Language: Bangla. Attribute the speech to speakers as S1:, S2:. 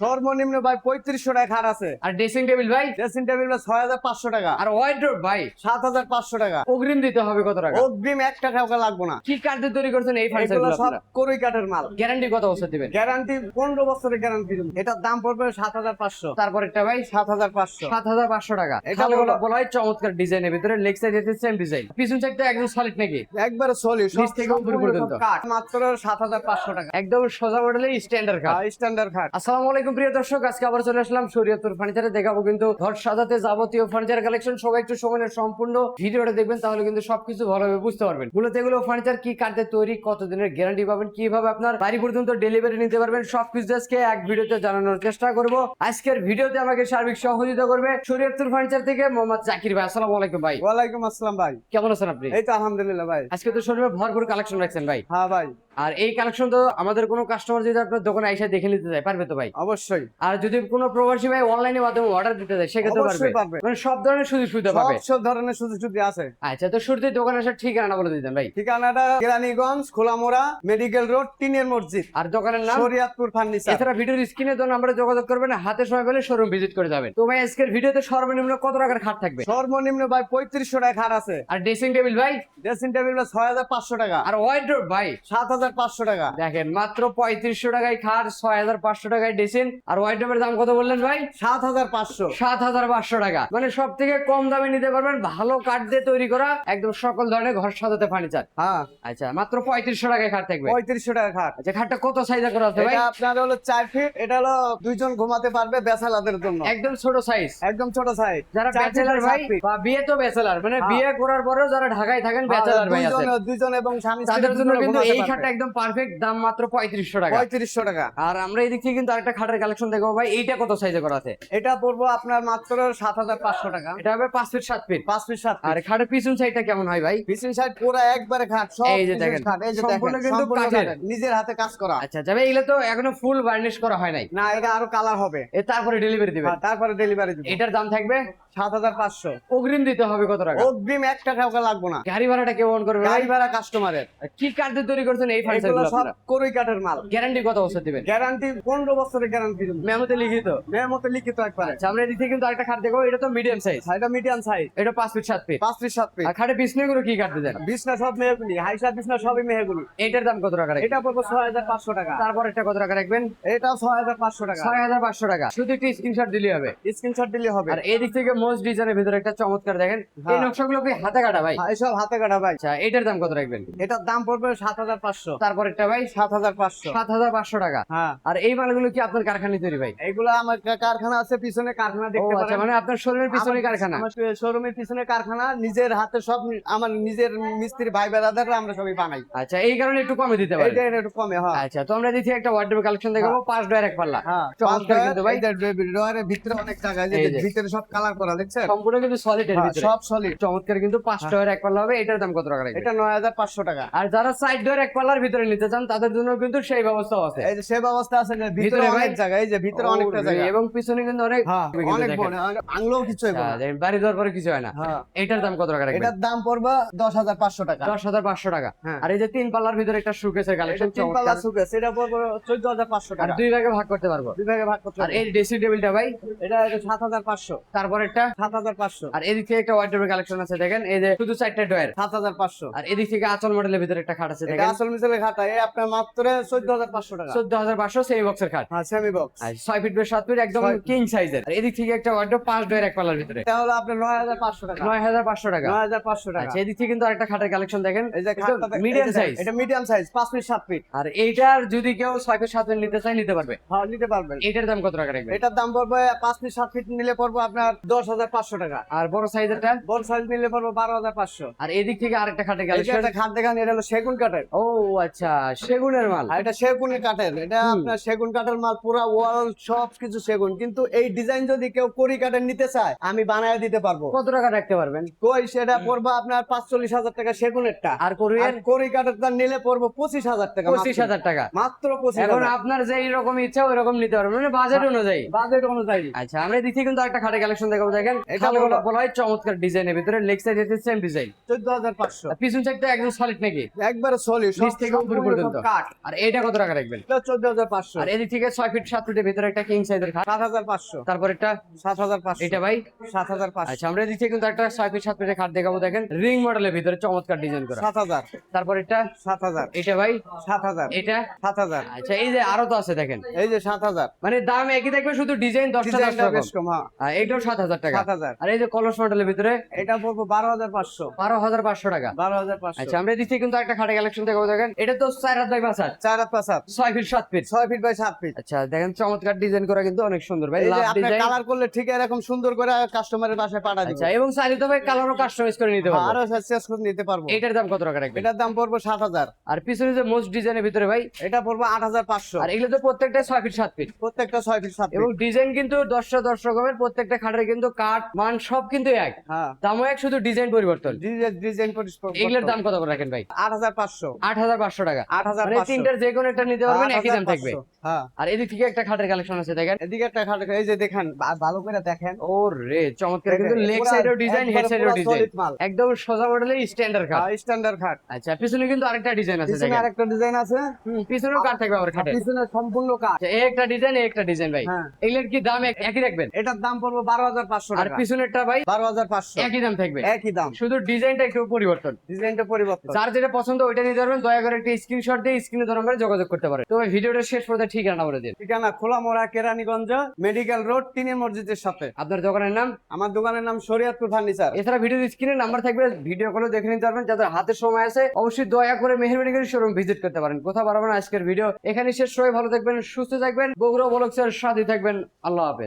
S1: সর্বনিম্ন ভাই 3500 টাকা খাট আছে।
S2: আর ড্রেসিং টেবিল ভাই?
S1: ড্রেসিং টেবিল 6500 টাকা।
S2: আর ওয়ার্ডরোব ভাই?
S1: 7500 টাকা।
S2: অগ্রিম দিতে হবে কত টাকা?
S1: অগ্রিম 1 টাকাও লাগবে না।
S2: কি কাঠ দিয়ে তৈরি করছেন এই ফার্নিচার
S1: এগুলো
S2: গুলো
S1: সব
S2: আপনারা?
S1: কোরই কাঠের মাল।
S2: গ্যারান্টি কত বছর দিবেন?
S1: গ্যারান্টি 15 বছরের গ্যারান্টি। এটার দাম পড়বে 7500।
S2: তারপর একটা ভাই
S1: 7500।
S2: 7500 টাকা।
S1: এটা
S2: এটা
S1: বলো।
S2: বলা হয় চমৎকার ডিজাইনের ভিতরে লেগ সাইড এর সেম ডিজাইন, পিছন সাইডটা একদম সলিড নাকি?
S1: একবারে সলিড
S2: নিচ থেকে উপর পর্যন্ত।
S1: কাঠ মাত্র 7500 টাকা।
S2: একদম সোজা মডেলের স্ট্যান্ডার্ড কাঠ।
S1: স্ট্যান্ডার্ড খাট।
S2: আসসালামু আলাইকুম প্রিয় দর্শক, আজকে আবার চলে আসলাম শরীয়তপুর ফার্নিচারে। দেখাবো কিন্তু ঘর সাজাতে যাবতীয় ফার্নিচার কালেকশন। সবাই একটু সময়ের সম্পূর্ণ ভিডিওটা দেখবেন, তাহলে কিন্তু সবকিছু ভালোভাবে বুঝতে পারবেন। মূলত এগুলো ফার্নিচার কি কাঠে তৈরি, কতদিনের গ্যারান্টি পাবেন, কিভাবে আপনার বাড়ি পর্যন্ত ডেলিভারি নিতে পারবেন, সবকিছু আজকে এক ভিডিওতে জানানোর চেষ্টা করব। আজকের ভিডিওতে আমাকে সার্বিক সহযোগিতা করবে শরীয়তপুর ফার্নিচার থেকে মোহাম্মদ জাকির ভাই। আসসালামু আলাইকুম ভাই।
S1: ওয়ালাইকুম আসসালাম ভাই।
S2: কেমন আছেন আপনি?
S1: এই তো আলহামদুলিল্লাহ ভাই।
S2: আজকে তো শোরুমে ভরপুর কালেকশন রাখছেন ভাই।
S1: হ্যাঁ ভাই,
S2: আর এই কালেকশন তো আমাদের কোনো কাস্টমার যদি আপনার দোকানে এসে দেখে নিতে চায় পারবে তো ভাই?
S1: অবশ্যই।
S2: আর যদি কোনো প্রবাসী ভাই অনলাইনের মাধ্যমে অর্ডার দিতে চায় সেক্ষেত্রে
S1: অবশ্যই
S2: পারবে?
S1: পারবে।
S2: মানে সব ধরনের সুযোগ সুবিধা পাবে?
S1: সব ধরনের সুযোগ সুবিধা আছে।
S2: আচ্ছা, তো শুরুতে দোকানে আসার ঠিকানা বলে দিতেন ভাই।
S1: ঠিকানাটা কেরানীগঞ্জ, খোলামোড়া, মেডিকেল রোড, টিনের মসজিদ,
S2: আর দোকানের নাম
S1: শরীয়তপুর ফার্নিচার।
S2: এছাড়া ভিডিওর স্ক্রিনে তো নাম্বারে যোগাযোগ করবেন, হাতে সময় পেলে শোরুম ভিজিট করে যাবেন। তো ভাই আজকের ভিডিওতে সর্বনিম্ন কত টাকার খাট থাকবে?
S1: সর্বনিম্ন ভাই 3500 টাকা খাট আছে।
S2: আর ড্রেসিং টেবিল ভাই?
S1: ড্রেসিং টেবিল 6500 টাকা।
S2: আর ওয়ার্ডরোব ভাই?
S1: 7500 টাকা।
S2: দেখেন মাত্র 3500 টাকায় খাট, 6500 টাকায় ড্রেসিং। আর ওয়ার্ডরোবের দাম কত বললেন ভাই?
S1: 7500।
S2: 7500 টাকা। মানে সব থেকে কম দামে নিতে পারবেন, ভালো কাঠ দিয়ে তৈরি করা একদম সকল ধরনের ঘর সাজাতে ফার্নিচার।
S1: হ্যাঁ,
S2: আচ্ছা, মাত্র 3500 টাকায় খাট থাকবে।
S1: 3500 টাকা খাট।
S2: আচ্ছা, খাটটা কত সাইজে করা আছে ভাই?
S1: এটা আপনার হলো 4 ফিট। এটা হলো দুইজন ঘুমাতে পারবে ব্যাচেলারদের জন্য।
S2: একদম ছোট সাইজ।
S1: একদম ছোট সাইজ।
S2: যারা
S1: 4 ফিট
S2: ব্যাচেলার
S1: বাই
S2: ভাই
S1: 7 ফিট।
S2: বা বিয়ে তো ব্যাচেলার, মানে
S1: হ্যাঁ।
S2: বিয়ে করার পরেও যারা ঢাকায় থাকেন ব্যাচেলার ভাই আছে,
S1: দুইজন এবং স্বামী স্ত্রী
S2: তাদের জন্য
S1: দুজনে
S2: কিন্তু
S1: ঘুমাতে
S2: এই
S1: পারবে।
S2: খাটটা একদম পারফেক্ট। দাম মাত্র 3500 টাকা।
S1: 3500 টাকা।
S2: আর আমরা এদিক থেকে কিন্তু আরেকটা খাটের কালেকশন দেখবো ভাই। এইটা কত সাইজে করা আছে?
S1: এটা পড়বো আপনার মাত্র 7500 টাকা।
S2: এটা হবে 5 ফিট 7 ফিট।
S1: 5 ফিট 7
S2: আর
S1: ফিট।
S2: খাটের পিছন সাইডটা কেমন হয় ভাই?
S1: পিছন সাইড পুরো একবারে খাট। সব
S2: এই যে
S1: পিছন
S2: দেখেন,
S1: খাট। এই যে
S2: সম্পূর্ণ
S1: দেখেন,
S2: কিন্তু
S1: সম্পূর্ণ
S2: কাঠের।
S1: কাঠের। নিজের হাতে কাজ করা।
S2: আচ্ছা যাবে, এগুলো তো এখনো ফুল বার্নিশ করা হয় নাই।
S1: না, এটা আরো কালার হবে।
S2: তারপরে ডেলিভারি দিবেন।
S1: হ্যাঁ, তারপরে ডেলিভারি দিব।
S2: এটার দাম থাকবে
S1: 7500।
S2: অগ্রিম দিতে হবে কত টাকা?
S1: অগ্রিম 1 টাকাও লাগবে না।
S2: গাড়ি ভাড়াটা কেউ অন করবে ভাই?
S1: গাড়ি ভাড়া কাস্টমারের।
S2: কি কাঠ দিয়ে তৈরি করছেন এই ফার্নিচার
S1: এগুলো
S2: গুলো
S1: সব
S2: আপনারা?
S1: কোরই কাঠের মাল।
S2: গ্যারান্টি কত বছর দিবেন?
S1: গ্যারান্টি 15 বছরের গ্যারান্টি।
S2: মেমোতে লিখিত?
S1: মেমোতে লিখিত একবারে।
S2: আচ্ছা, আমরা এদিক থেকে কিন্তু আরেকটা খাট দেখো। এটা তো মিডিয়াম সাইজ।
S1: এটা মিডিয়াম সাইজ।
S2: এটা 5 ফিট 7 ফিট।
S1: 5 feet 7 feet.
S2: আর খাটে বিছনা গুলো কি কাঠ দিয়ে দেন?
S1: বিছনা সব মেহগুলি, হাইসা বিছনা সবই মেহগুলি।
S2: এইটার দাম কত টাকা রাখবেন?
S1: এটা পড়বে 6500 টাকা।
S2: তারপর একটা কত টাকা রাখবেন?
S1: এটাও 6500 টাকা।
S2: 6500 টাকা। শুধু একটি স্ক্রিনশট দিলেই হবে।
S1: স্ক্রিনশট দিলে হবে।
S2: আর এদিক থেকে মোস্ট ডিজাইনের ভিতরে একটা চমৎকার দেখেন, এই
S1: হ্যাঁ।
S2: নকশাগুলো কি হাতে কাটা ভাই?
S1: হ্যাঁ, এসব হাতে কাটা ভাই।
S2: আচ্ছা, এটার দাম কত রাখবেন?
S1: এটার দাম পড়বে 7500।
S2: তারপর একটা ভাই
S1: 7500।
S2: 7500 টাকা।
S1: হ্যাঁ,
S2: আর এই মালগুলো কি আপনার কারখানায় তৈরি ভাই?
S1: এগুলো আমার কারখানা আছে, পিছনে কারখানা
S2: ও
S1: দেখতে
S2: আচ্ছা,
S1: পারেন।
S2: মানে আপনার শোরুমের পিছনে কারখানা?
S1: আমার শোরুমের পিছনে কারখানা। নিজের হাতে সব আমার নিজের মিস্ত্রি ভাই বেরাদাররা আমরা সবই বানাই।
S2: আচ্ছা, এই কারণে একটু কমে দিতে পারেন।
S1: এটা একটু কমে হয়।
S2: আচ্ছা, তো আমরা দিচ্ছি একটা ওয়ার্ডরোব কালেকশন দেখাবো। 5 ডয়ার এক পাল্লা।
S1: হ্যাঁ,
S2: চমৎকার কিন্তু ভাই।
S1: ড্রয়ারের ভিতরে অনেক জায়গা, এই যে
S2: এই যে।
S1: ভিতরে সব কালার করা দেখছেন।
S2: সম্পূর্ণ কিন্তু সলিড এর
S1: হ্যাঁ,
S2: ভিতরে।
S1: সব সলিড।
S2: চমৎকার কিন্তু 5 ডয়ার এক পাল্লা হবে। এটার দাম কত টাকা রাখবেন?
S1: এটা 9500 টাকা।
S2: আর যারা সাইড ডয়ার এক পাল্লার ভিতরে নিতে চান তাদের জন্য কিন্তু সেই ব্যবস্থাও আছে।
S1: এই যে সে ব্যবস্থা আছে, যে ভিতরে
S2: ভিতরে ভাই?
S1: অনেক জায়গা, এই যে ভিতরে অনেকটা জায়গা
S2: এবং পিছনে কিন্তু অনেক
S1: হ্যাঁ,
S2: কিন্তু
S1: অনেক
S2: দেখেন।
S1: বড়, আংলোও কিছু হবে না।
S2: আচ্ছা, দেখেন, বাড়ি দেওয়ার পরে কিছু হয় না।
S1: হ্যাঁ,
S2: এটার দাম কত টাকা রাখবেন?
S1: এটার দাম পড়বে 10500 টাকা।
S2: 10500 টাকা।
S1: হ্যাঁ।
S2: আর এই যে 3 পাল্লার ভিতরে একটা শোকেসের
S1: এটা
S2: কালেকশন
S1: 3 পাল্লা
S2: চমৎকার।
S1: সুকেস, এটা পড়বে 14500
S2: আর
S1: টাকা।
S2: 2 ভাগে ভাগ করতে পারবো।
S1: দুই ভাগে ভাগ করতে
S2: আর
S1: হবে।
S2: এই ড্রেসিং টেবিলটা ভাই?
S1: এটা 7500।
S2: তারপর একটা।
S1: 7500।
S2: আর এদিক থেকে একটা ওয়ার্ডরোবের কালেকশন আছে দেখেন, এই যে শুধু 4টা ডয়ার।
S1: 7500।
S2: আর এদিক থেকে আঁচল মডেলের ভিতরে একটা খাট আছে
S1: এটা
S2: দেখেন,
S1: আসল মিসালের খাতা, এই আপনার মাত্র 14500 টাকা।
S2: 14500 সেমি বক্সের খাট।
S1: হ্যাঁ, সেমি বক্স।
S2: আর 6 ফিট বাই 7 ফিট একদম
S1: 6
S2: কিং সাইজের। আর এদিক থেকে একটা ওয়ার্ডরোব 5 ডয়ার এক পাল্লার ভিতরে।
S1: এটা হলো আপনার 9500 টাকা।
S2: 9500 টাকা।
S1: 9500 টাকা।
S2: আচ্ছা, এদিক থেকে কিন্তু আরেকটা খাটের কালেকশন দেখেন,
S1: এই যে খাটটা
S2: মিডিয়াম সাইজ।
S1: এটা মিডিয়াম সাইজ, 5 ফিট 7 ফিট।
S2: আর এইটার যদি কেউ 6 ফিট 7 ফিট নিতে চায় নিতে পারবে।
S1: হ্যাঁ, নিতে পারবেন।
S2: এটার দাম কত টাকা রাখবেন?
S1: এটার দাম পড়বে 5 ফিট 7 ফিট নিলে পড়বে আপনার 10500 টাকা।
S2: আর বড় সাইজেরটা?
S1: বড় সাইজ নিলে পড়বে 12500।
S2: আর এদিক থেকে আরেকটা খাটের
S1: এই যে
S2: কালেকশন।
S1: একটা খাট দেখান, এটা হলো সেগুন কাঠের।
S2: ও আচ্ছা, সেগুনের মাল।
S1: আর এটা সেগুন কাঠের। এটা আপনার সেগুন কাঠের মাল, পুরা ওয়াল সব কিছু সেগুন। কিন্তু এই ডিজাইন যদি কেউ করি কাঠের নিতে চায় আমি বানায় দিতে পারবো।
S2: কত টাকা রাখতে পারবেন?
S1: কই সেটা পড়বে আপনার 45,000 টাকা সেগুনেরটা।
S2: আর কোরিয়ার?
S1: করি কাঠেরটা নিলে পড়বে 25,000 টাকা।
S2: 25,000 টাকা।
S1: মাত্র
S2: এখন
S1: 25,000।
S2: আপনার যে রকম ইচ্ছা ওই রকম নিতে পারবেন, মানে বাজেট অনুযায়ী।
S1: বাজেট অনুযায়ী।
S2: আচ্ছা, আমরা এদিক থেকে কিন্তু একটা খাটের কালেকশন দেখাবো দেখেন
S1: এটা
S2: এটা
S1: বলো।
S2: বলা হয় চমৎকার ডিজাইনের ভিতরে লেগ সাইড এর সেম ডিজাইন
S1: 14,500
S2: পিছন সাইডটা একদম সলিড নাকি
S1: একবারে সলিড
S2: নিচ থেকে উপর পর্যন্ত
S1: কাট।
S2: আর এইটা কত টাকা রাখবেন
S1: 14,500
S2: আর এদিক থেকে 6 ফিট 7 ফিটের ভিতরে একটা কিং সাইজের খাট
S1: 7,500
S2: তারপর একটা
S1: 7,500
S2: এটা ভাই
S1: 7,500
S2: আচ্ছা আমরা এদিক থেকে কিন্তু একটা 6 ফিট 7 ফিটের খাট দেখাবো দেখেন রিং মডেলের ভিতরে চমৎকার ডিজাইন করা
S1: 7,000
S2: তারপর এটা
S1: 7,000
S2: এটা ভাই
S1: 7,000
S2: এটা
S1: 7,000
S2: আচ্ছা এই যে আরো তো আছে দেখেন
S1: এই যে 7,000
S2: মানে দাম একই থাকবে শুধু ডিজাইন 10টা 10
S1: ডিজাইনটা
S2: রকম
S1: বেশ কম। হ্যাঁ
S2: আর এইটাও 7,000 টাকা
S1: 7,000
S2: আর এই যে কলস মডেলের ভিতরে
S1: এটা পড়বো 12,500
S2: 12,500 টাকা
S1: 12,500
S2: আচ্ছা আমরা এদিক থেকে কিন্তু একটা খাটে কালেকশন দেখাবো দেখেন এটা তো 4 হাত বাই 5 হাত
S1: 4,500
S2: 6 feet 7 feet
S1: 6 feet by 7 feet.
S2: আচ্ছা দেখেন চমৎকার ডিজাইন করা কিন্তু অনেক সুন্দর ভাই
S1: এই যে
S2: লাভ
S1: আপনি
S2: ডিজাইন
S1: কালার করলে ঠিক এরকম সুন্দর করে কাস্টমারের বাসায় পাঠা দিবেন।
S2: আচ্ছা এবং চাইলে তো ভাই কালারও কাস্টমাইজ করে নিতে পারবো
S1: আরো শেষ করে নিতে পারবো।
S2: এটার দাম কত টাকা রাখবেন
S1: এটার দাম পড়বো 7,000।
S2: আর পিছনে যে মোস্ট ডিজাইনের ভিতরে ভাই
S1: এটা পড়বো 8,500
S2: আর এগুলো তো প্রত্যেকটা 6 ফিট 7 ফিট
S1: প্রত্যেকটা 6 ফিট 7
S2: এবং
S1: ফিট।
S2: ডিজাইন কিন্তু 10 রকমের প্রত্যেকটা খাটের কিন্তু কাঠ মান সব কিন্তু এক
S1: হ্যাঁ
S2: দামও এক শুধু ডিজাইন পরিবর্তন
S1: ডিজাইন
S2: এগুলোর দাম কত করে রাখেন ভাই
S1: 8,500
S2: 8,500 টাকা মানে
S1: 8,500
S2: তিনটার যে কোনো একটা নিতে পারবেন একই দাম থাকবে
S1: 8,500 হ্যাঁ।
S2: আর এদিক থেকে একটা খাটের কালেকশন আছে দেখেন
S1: এদিকে একটা খাট এই যে দেখেন ভালো করে দেখেন।
S2: ও রে চমৎকার কিন্তু
S1: দেখেন,
S2: লেগ
S1: পুরা
S2: সাইডের ডিজাইন হেড
S1: একবারে
S2: সাইডের
S1: পুরা
S2: ডিজাইন
S1: solid মাল।
S2: একদম সোজা মডেলের স্ট্যান্ডার্ড খাট
S1: স্ট্যান্ডার্ড খাট।
S2: আচ্ছা পিছনে কিন্তু আরেকটা ডিজাইন আছে
S1: পিছনে
S2: দেখেন
S1: আরেকটা ডিজাইন আছে।
S2: পিছনেও কাঠ থাকবে আবার খাটে
S1: পিছনে সম্পূর্ণ কাঠ।
S2: আচ্ছা এই একটা ডিজাইন এই একটা ডিজাইন ভাই
S1: হ্যাঁ।
S2: এগুলোর কি দাম একই রাখবেন
S1: এটার দাম পড়বো 12,500
S2: আর
S1: টাকা।
S2: পিছনেরটা ভাই
S1: 12,500
S2: একই দাম থাকবে
S1: একই দাম।
S2: শুধু ডিজাইনটা একটু পরিবর্তন
S1: ডিজাইনটা পরিবর্তন।
S2: যার যেটা পছন্দ ওইটা নিতে পারবেন দয়া করে একটা স্ক্রিনশট দিয়ে স্ক্রিনে ধরে নম্বরে যোগাযোগ করতে পারেন তো ভাই ভিডিওটা শেষ পর্যন্ত ঠিকানা বলে দিন
S1: ঠিকানা খোলামোড়া কেরানীগঞ্জ মেডিকেল রোড 3 মসজিদের সাথে।
S2: আপনার দোকানের নাম
S1: আমার দোকানের নাম শরিয়তপুর ফার্নিচার।
S2: এছাড়া ভিডিও স্ক্রিনে নাম্বার থাকবে ভিডিও কলে দেখে নিতে পারবেন যাদের হাতে সময় আছে অবশ্যই দয়া করে মেহেরবানি করে শোরুম ভিজিট করতে পারেন কোথাও বাড়াবো না আজকের ভিডিও এখানে শেষ সবাই ভালো থাকবেন সুস্থ থাকবেন বগুড়া ব্লগসের সাথে থাকবেন আল্লাহ হাফেজ।